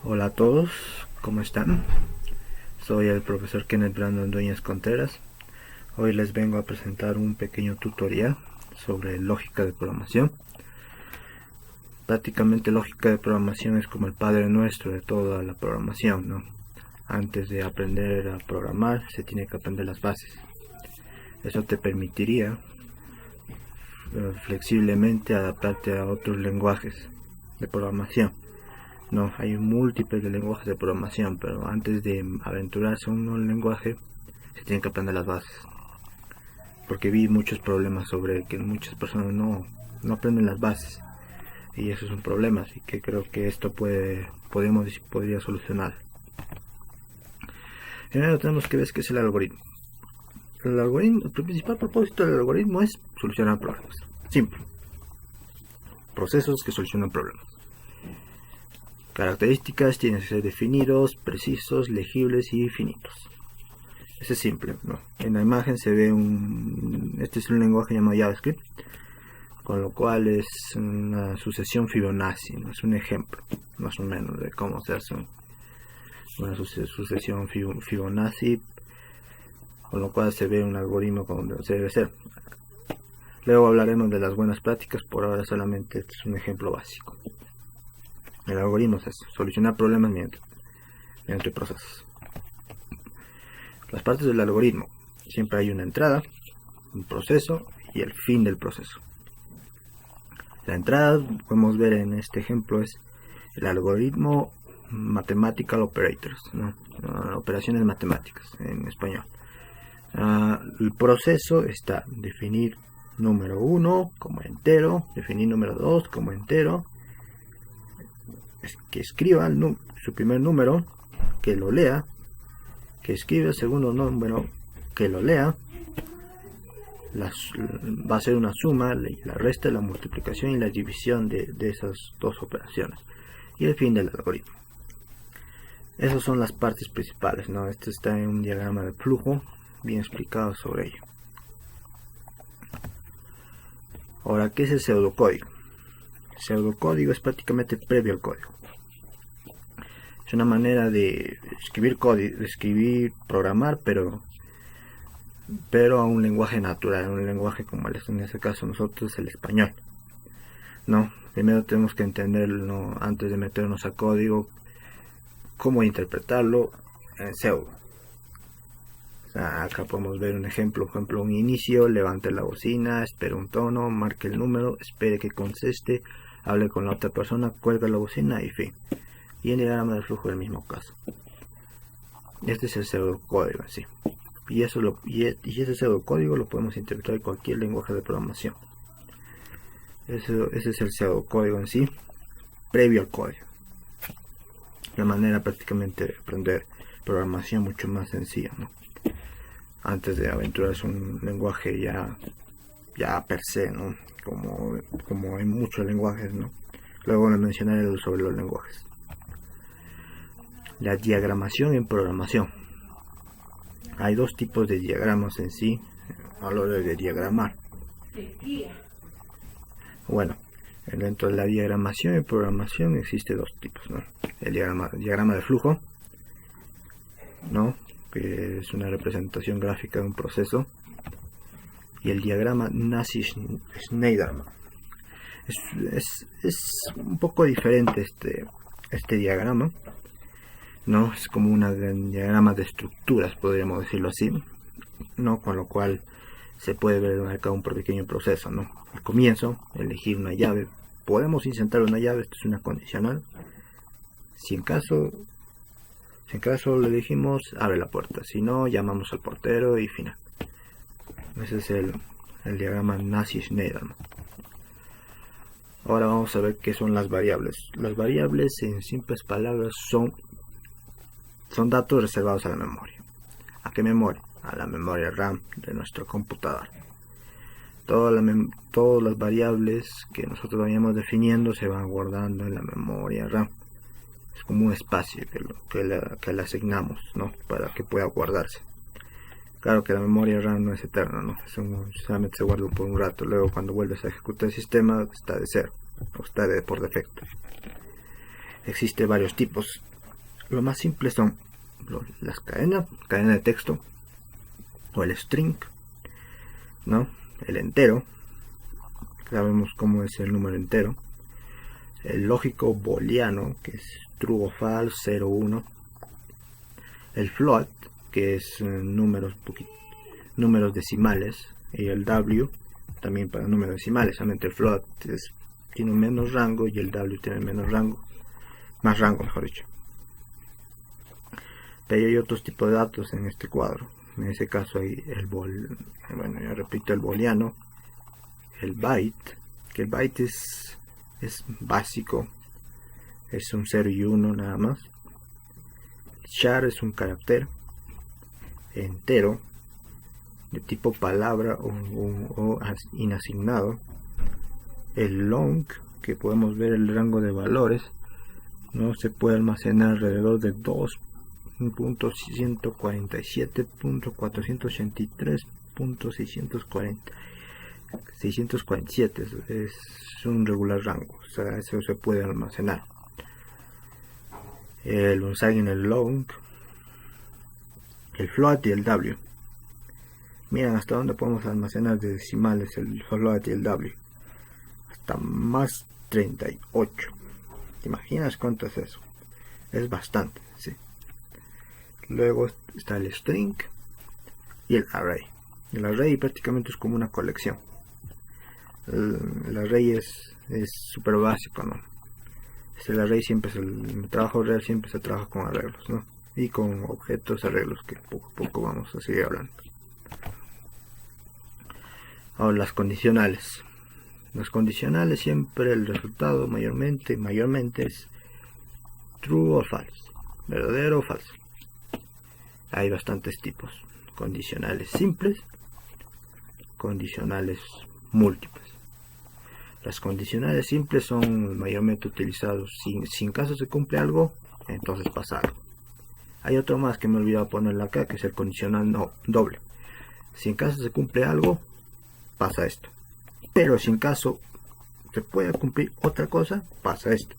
Hola a todos, ¿cómo están? Soy el profesor Kenneth Brandon Dueñas Contreras. Hoy les vengo a presentar un pequeño tutorial sobre lógica de programación. Prácticamente lógica de programación es como el padre nuestro de toda la programación, ¿no? Antes de aprender a programar se tiene que aprender las bases. Eso te permitiría flexiblemente adaptarte a otros lenguajes de programación. No, hay múltiples de lenguajes de programación, pero antes de aventurarse a un lenguaje se tienen que aprender las bases. Porque vi muchos problemas sobre que muchas personas no aprenden las bases. Y eso es un problema, así que creo que esto podría solucionar. Primero tenemos que ver qué es el algoritmo. El principal propósito del algoritmo es solucionar problemas. Simple. Procesos que solucionan problemas. Características tienen que ser definidos, precisos, legibles y finitos. Ese es simple, ¿no? En la imagen se ve este es un lenguaje llamado JavaScript, con lo cual es una sucesión Fibonacci, ¿no? Es un ejemplo, más o menos, de cómo se hace una sucesión Fibonacci, con lo cual se ve un algoritmo como se debe ser. Luego hablaremos de las buenas prácticas, por ahora solamente este es un ejemplo básico. El algoritmo es eso, solucionar problemas mediante procesos. Las partes del algoritmo, siempre hay una entrada, un proceso y el fin del proceso. La entrada, podemos ver en este ejemplo, es el algoritmo Mathematical Operators, ¿no? Operaciones matemáticas en español. El proceso está definir número 1 como entero, definir número 2 como entero, que escriba su primer número, que lo lea, que escriba el segundo número, que lo lea, va a ser una suma, la resta, la multiplicación y la división de esas dos operaciones, y el fin del algoritmo. Esas son las partes principales, ¿no? Esto está en un diagrama de flujo bien explicado sobre ello. Ahora, ¿qué es el pseudocódigo? El pseudocódigo es prácticamente previo al código. Es una manera de escribir código, programar, pero a un lenguaje natural, un lenguaje como en este caso nosotros, el español. No, primero tenemos que entenderlo antes de meternos a código, cómo interpretarlo en pseudo. Acá podemos ver un ejemplo, un inicio, levante la bocina, espere un tono, marque el número, espere que conteste, hable con la otra persona, cuelga la bocina y fin. Y en el diagrama de flujo del mismo caso. Este es el pseudocódigo en sí. Y ese pseudocódigo lo podemos interpretar en cualquier lenguaje de programación. Ese es el pseudocódigo en sí, previo al código. La manera prácticamente de aprender programación mucho más sencilla, ¿no? Antes de aventurarse un lenguaje ya per se, ¿no? Como hay muchos lenguajes, ¿no? Luego les mencionaré sobre los lenguajes. La diagramación en programación. Hay dos tipos de diagramas en sí a la hora de diagramar. Bueno, dentro de la diagramación en programación existe dos tipos, ¿no? El diagrama de flujo, ¿no? Que es una representación gráfica de un proceso, y el diagrama Nash-Schneiderman. Es un poco diferente este diagrama, ¿no? Es como un diagrama de estructuras, podríamos decirlo así, ¿no? Con lo cual se puede ver marcado un pequeño proceso, ¿no? Al comienzo, elegir una llave. Podemos insertar una llave, esto es una condicional. Si en caso lo elegimos, abre la puerta. Si no, llamamos al portero y final. Ese es el diagrama Nash-Schneiderman. Ahora vamos a ver qué son las variables. Las variables, en simples palabras, son datos reservados a la memoria. ¿A qué memoria? A la memoria RAM de nuestro computador. Todas las variables que nosotros vayamos definiendo se van guardando en la memoria RAM. Es como un espacio que le asignamos, ¿no? Para que pueda guardarse. Claro que la memoria RAM no es eterna, ¿no? Solamente se guarda por un rato. Luego, cuando vuelves a ejecutar el sistema, está de cero, o está por defecto. Existen varios tipos lo más simple son las cadena de texto o el string, ¿no? El entero, sabemos cómo es el número entero, el lógico booleano, que es true o false, 0, 1, el float, que es números decimales, y el W también para números decimales. Solamente el float tiene un menos rango y el W tiene más rango, mejor dicho. Pero hay otros tipos de datos en este cuadro. En ese caso hay ya repito, el booleano, el byte, que el byte es básico, es un 0 y 1 nada más. Char es un carácter entero de tipo palabra o inasignado. El long, que podemos ver el rango de valores, no se puede almacenar alrededor de 2.143.647, es un regular rango, o sea, eso se puede almacenar. El unsigned, el long, el float y el W. Miren hasta dónde podemos almacenar de decimales el float y el W. Hasta más 38. ¿Te imaginas cuánto es eso? Es bastante, sí. Luego está el string y el array. El array prácticamente es como una colección. El array es súper básico, ¿no? El array siempre el trabajo real siempre se trabaja con arreglos, ¿no? Y con objetos arreglos, que poco a poco vamos a seguir hablando. Ahora las condicionales. Las condicionales siempre el resultado mayormente es true o false, verdadero o falso. Hay bastantes tipos: condicionales simples, condicionales múltiples. Las condicionales simples son mayormente utilizados si en caso se cumple algo, entonces pasa algo. Hay otro más que me he olvidado ponerlo acá, que es el condicional doble. Si en caso se cumple algo, pasa esto. Pero si en caso se puede cumplir otra cosa, pasa esto.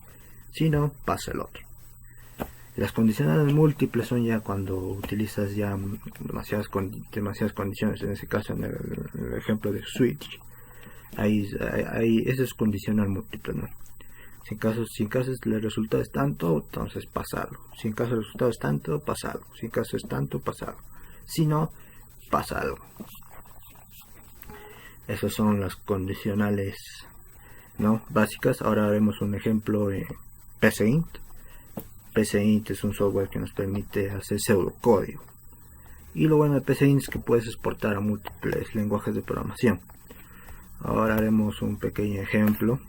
Si no, pasa el otro. Las condicionales múltiples son ya cuando utilizas ya demasiadas condiciones. En ese caso, en el ejemplo de switch, ahí eso es condicional múltiple, ¿no? Si en caso el resultado es tanto, entonces pasa algo. Si en caso el resultado es tanto, pasa algo. Si en caso es tanto, pasa algo. Si no, pasa algo. Esas son las condicionales, ¿no?, básicas. Ahora haremos un ejemplo de PCInt. PCInt es un software que nos permite hacer pseudocódigo. Y lo bueno de PCInt es que puedes exportar a múltiples lenguajes de programación. Ahora haremos un pequeño ejemplo.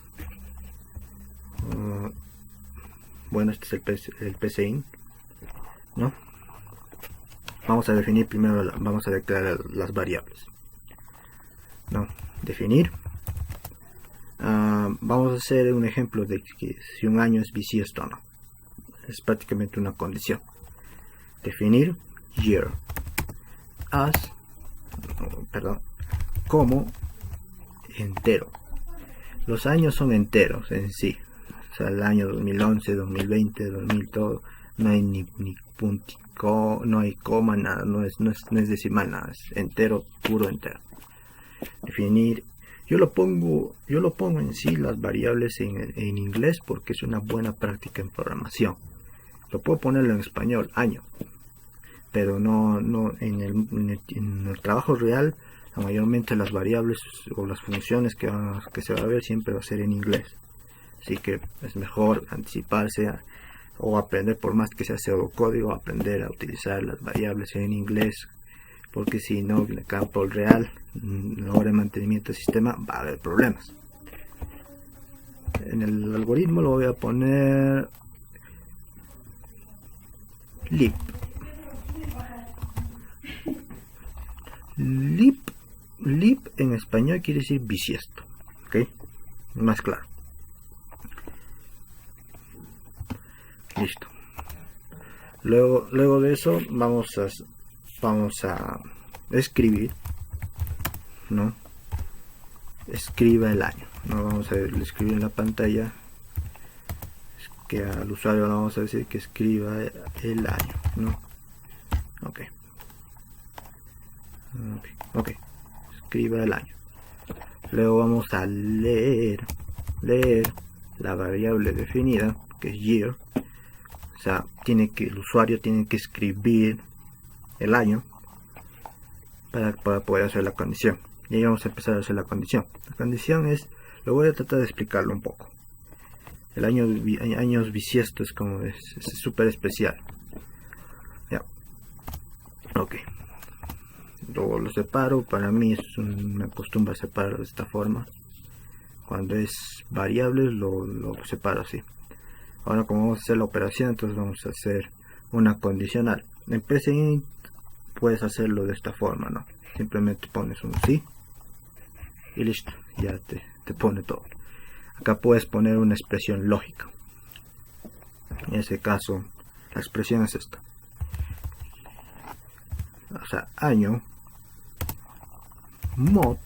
Bueno, este es el PCInt, ¿no? Vamos a definir primero, vamos a declarar las variables, ¿no? Definir. Vamos a hacer un ejemplo de que si un año es bisiesto o no. Es prácticamente una condición. Definir year como entero. Los años son enteros en sí. O sea, el año 2011, 2020, 2000, todo. No hay ni puntico, no hay coma, nada. No es decimal, nada. Es entero, puro entero. Definir. Yo lo pongo en sí las variables en inglés porque es una buena práctica en programación. Lo puedo ponerlo en español, año, pero no en el trabajo real. Mayormente las variables o las funciones que se va a ver siempre va a ser en inglés. Así que es mejor anticiparse o aprender, por más que sea pseudocódigo, aprender a utilizar las variables en inglés, porque si no, en el campo real, a la hora de mantenimiento del sistema, va a haber problemas. En el algoritmo lo voy a poner lib. Lib en español quiere decir bisiesto, ¿ok? Más claro. Listo. Luego de eso vamos a escribir, ¿no? Escriba el año, ¿no? Vamos a escribir en la pantalla. que al usuario le vamos a decir que escriba el año, ¿no? Ok, escriba el año. Luego vamos a leer la variable definida, que es year. O sea, el usuario tiene que escribir el año para poder hacer la condición. Y ahí vamos a empezar a hacer la condición. La condición es, lo voy a tratar de explicarlo un poco. El años bisiesto es como es súper especial. Ya. Ok. Luego lo separo. Para mí es una costumbre separarlo de esta forma. Cuando es variables lo separo así. Ahora como vamos a hacer la operación, entonces vamos a hacer una condicional. En PCInt puedes hacerlo de esta forma, ¿no? Simplemente pones un sí y listo, ya te pone todo. Acá puedes poner una expresión lógica. En ese caso, la expresión es esta. O sea, año mod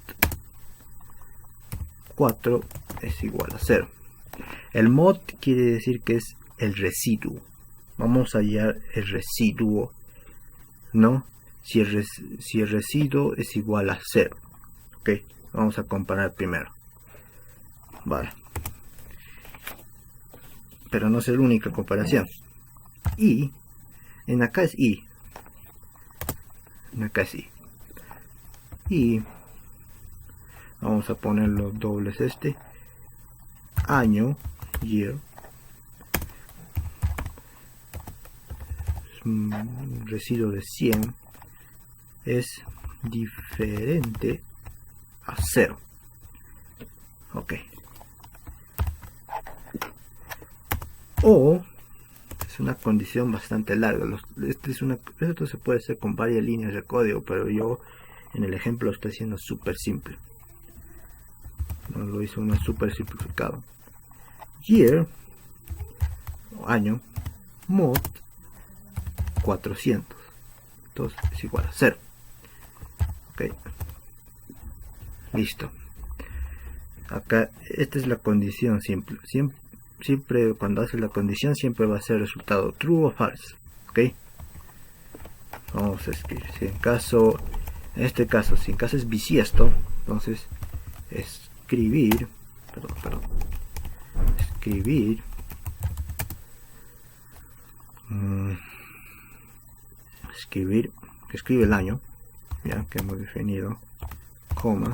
4 es igual a 0. El mod quiere decir que es el residuo. Vamos a hallar el residuo, ¿no? Si el residuo es igual a 0. Ok, vamos a comparar primero. Vale. Pero no es la única comparación. Y en acá es i. En acá es i. Y vamos a poner los dobles año, year, un residuo de 100 es diferente a 0. Ok. O es una condición bastante larga. Esto se puede hacer con varias líneas de código, pero yo en el ejemplo lo estoy haciendo súper simple. No lo hice una súper simplificado. Year, año, mod 400. Entonces es igual a 0. Ok. Listo. Acá, esta es la condición simple. Siempre cuando haces la condición, siempre va a ser el resultado true o false. Ok. Vamos a escribir. En este caso, si en caso es bisiesto, entonces escribir escribe el año, ya que hemos definido, coma,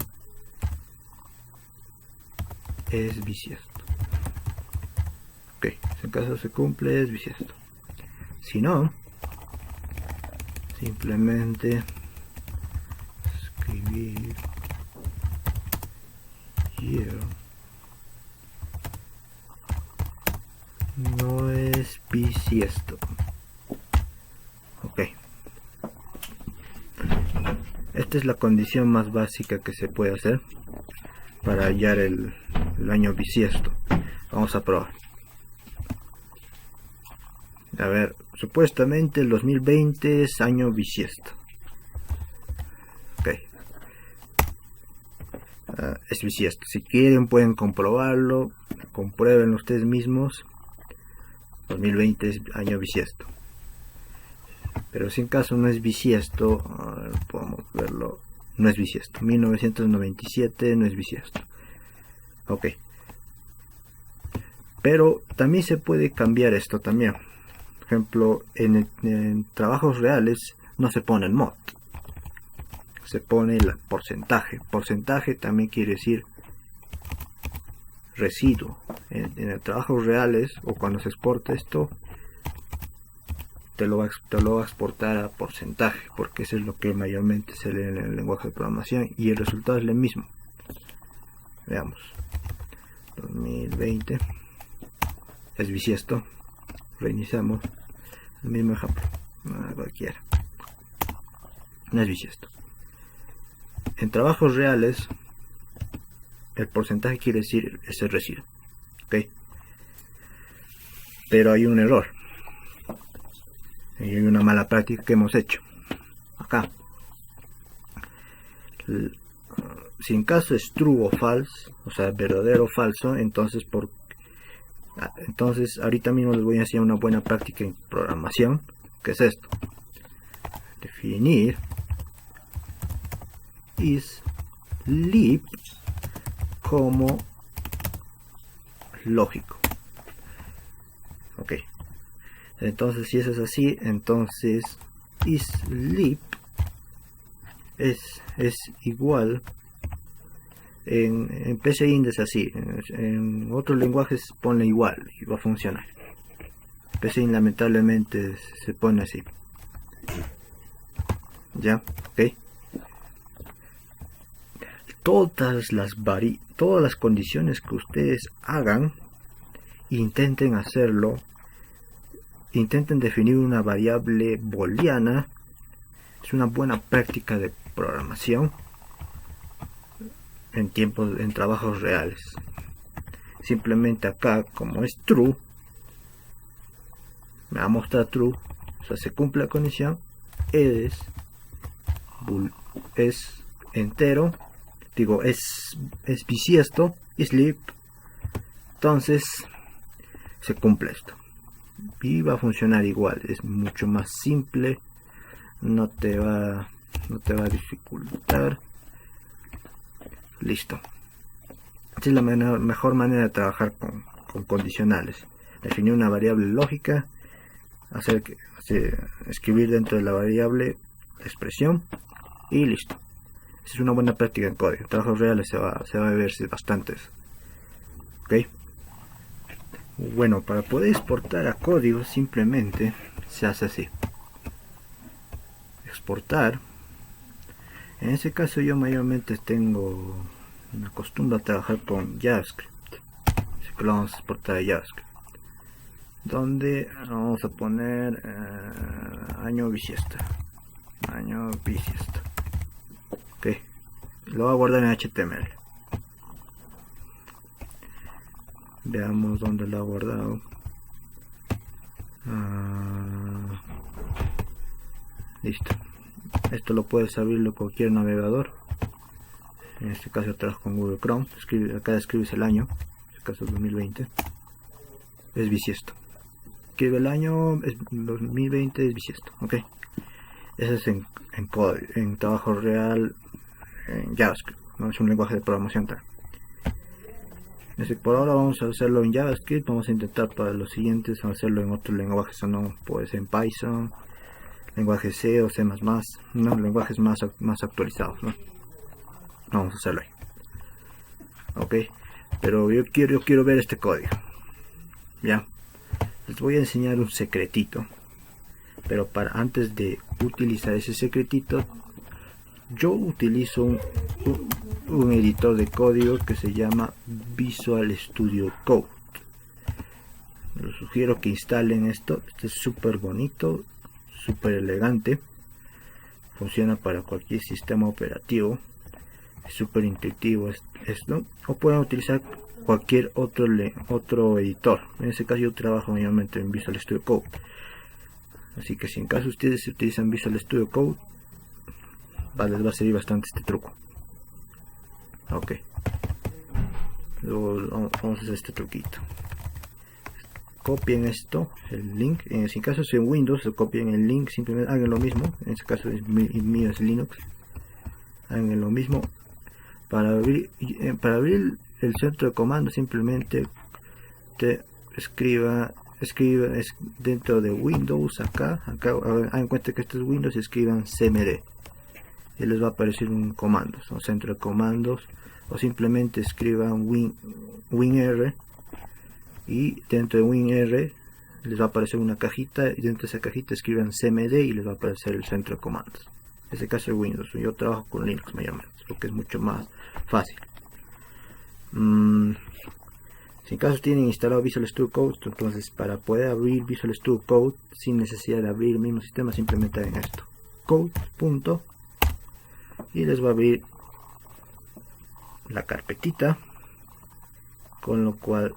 es bisiesto. Ok, si en caso se cumple es bisiesto. Si no, simplemente escribir year no es bisiesto. Ok. Esta es la condición más básica que se puede hacer para hallar el año bisiesto. Vamos a probar. A ver, supuestamente el 2020 es año bisiesto. Ok. Es bisiesto. Si quieren pueden comprobarlo. Comprueben ustedes mismos. 2020 es año bisiesto. Pero si en caso no es bisiesto, podemos verlo. No es bisiesto. 1997 no es bisiesto. Ok. Pero también se puede cambiar esto también. Por ejemplo, en trabajos reales no se pone el mod. Se pone el porcentaje. Porcentaje también quiere decir residuo. En el trabajos reales o cuando se exporta esto, te lo va a exportar a porcentaje, porque eso es lo que mayormente se lee en el lenguaje de programación y el resultado es el mismo. Veamos. 2020 es bisiesto. Reiniciamos el mismo ejemplo, cualquiera. No es bisiesto. En trabajos reales el porcentaje quiere decir ese residuo. ¿Ok? Pero hay un error. Y hay una mala práctica que hemos hecho. Acá. Si en caso es true o false, o sea, verdadero o falso, entonces Entonces ahorita mismo les voy a enseñar una buena práctica en programación, que es esto: definir isLeap como lógico. Ok, entonces si eso es así, entonces isLeap es igual. En PCInt es así, en otros lenguajes pone igual y va a funcionar. PCInt lamentablemente se pone así. Ya, ok. Todas las condiciones que ustedes hagan, intenten hacerlo. Intenten definir una variable booleana. Es una buena práctica de programación en trabajos reales. Simplemente acá, como es true, me va a mostrar true, o sea, se cumple la condición, es entero, digo, es bisiesto, sleep, entonces se cumple esto y va a funcionar igual. Es mucho más simple, no te va a dificultar. Listo. Esta es la mejor manera de trabajar con condicionales. Definir una variable lógica, escribir dentro de la variable la expresión y listo. Esa es una buena práctica en código. En trabajos reales se va a ver bastantes. Ok. Bueno, para poder exportar a código simplemente se hace así: exportar. En ese caso yo mayormente tengo una costumbre a trabajar con JavaScript, así que lo vamos a exportar a JavaScript, donde vamos a poner año bisiesto. Ok, lo voy a guardar en HTML. Veamos dónde lo ha guardado. Listo. Esto lo puedes abrirlo en cualquier navegador. En este caso trabajo con Google Chrome. Acá escribes el año, en este caso 2020. Es bisiesto. Escribe el año, 2020 es bisiesto. Ok. Eso es en trabajo real en JavaScript. No es un lenguaje de programación tal. Por ahora vamos a hacerlo en JavaScript. Vamos a intentar para los siguientes hacerlo en otros lenguajes, o no, puede ser en Python, lenguaje C o C++, no, lenguajes más actualizados, ¿no? Vamos a hacerlo ahí. Ok, pero yo quiero ver este código. Ya, les voy a enseñar un secretito, pero antes de utilizar ese secretito, yo utilizo un editor de código que se llama Visual Studio Code. Les sugiero que instalen esto. Este es súper bonito, súper elegante, funciona para cualquier sistema operativo, es súper intuitivo esto, o pueden utilizar cualquier otro editor. En este caso yo trabajo mayormente en Visual Studio Code, así que si en caso ustedes utilizan Visual Studio Code, les va a servir bastante este truco. Ok, luego vamos a hacer este truquito. Copien esto, el link. En caso es en Windows, copien el link, simplemente hagan lo mismo. En este caso mío es Linux. Hagan lo mismo. Para abrir el centro de comandos, simplemente escriba dentro de Windows. Acá hagan cuenta que esto es Windows, escriban cmd y les va a aparecer un comando, un centro de comandos, o simplemente escriban WinR y dentro de WinR les va a aparecer una cajita y dentro de esa cajita escriban cmd y les va a aparecer el centro de comandos. En este caso es Windows, yo trabajo con Linux mayormente, porque es mucho más fácil. Si en caso tienen instalado Visual Studio Code, entonces para poder abrir Visual Studio Code sin necesidad de abrir el mismo sistema, simplemente hagan esto: code. Y les va a abrir la carpetita, con lo cual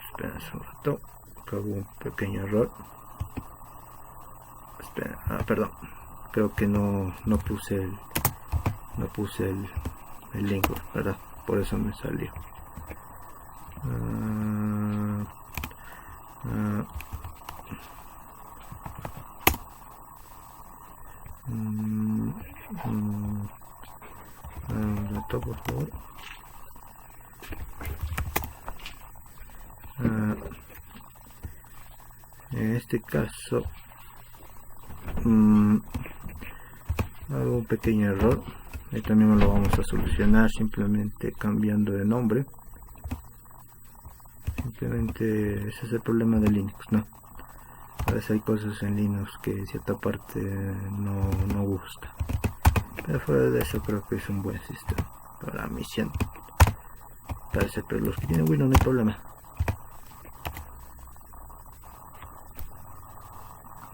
esperen un rato, que hubo un pequeño error. Esperen, perdón, creo que no puse el link, ¿verdad? Por eso me salió. Un rato, por favor. En este caso hago un pequeño error, y también lo vamos a solucionar simplemente cambiando de nombre. Simplemente ese es el problema de Linux, ¿no? A veces hay cosas en Linux que en cierta parte no gusta, pero fuera de eso creo que es un buen sistema para la misión. Parece, pero los que tienen Windows no hay problema.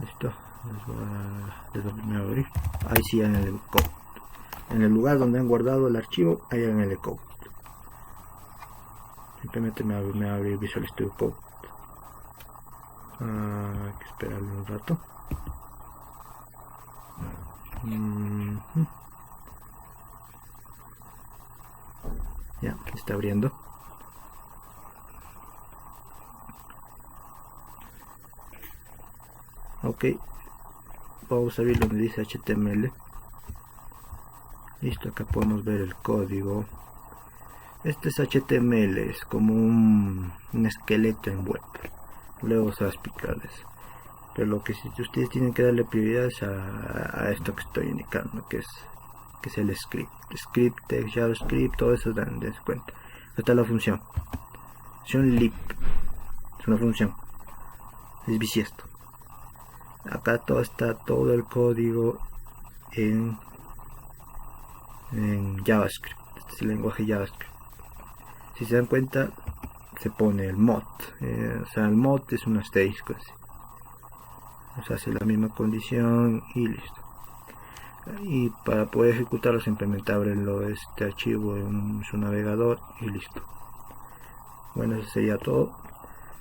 Listo, les voy a abrir. Ahí sí en el code, en el lugar donde han guardado el archivo, ahí en el code. Simplemente me abre Visual Studio Code. Hay que esperarle un rato. Ya, está abriendo. Ok, vamos a ver donde dice HTML. Listo, acá podemos ver el código. Este es HTML, es como un esqueleto en web. Luego se va a explicarles. Pero lo que ustedes tienen que darle prioridad es a esto que estoy indicando, que es el script. Script, JavaScript, todo eso dan cuenta. Esta es la función. Función lib. Es una función. Es bisiesto. Acá está todo el código en JavaScript. Este es el lenguaje JavaScript. Si se dan cuenta, se pone el mod. O sea, el mod es un asterisco así. O sea, hace la misma condición y listo. Y para poder ejecutarlo simplemente abrenlo este archivo en su navegador y listo. Bueno, eso sería todo.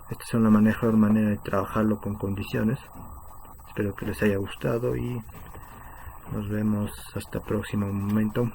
Esta es una mejor manera de trabajarlo con condiciones. Espero que les haya gustado y nos vemos hasta el próximo momento.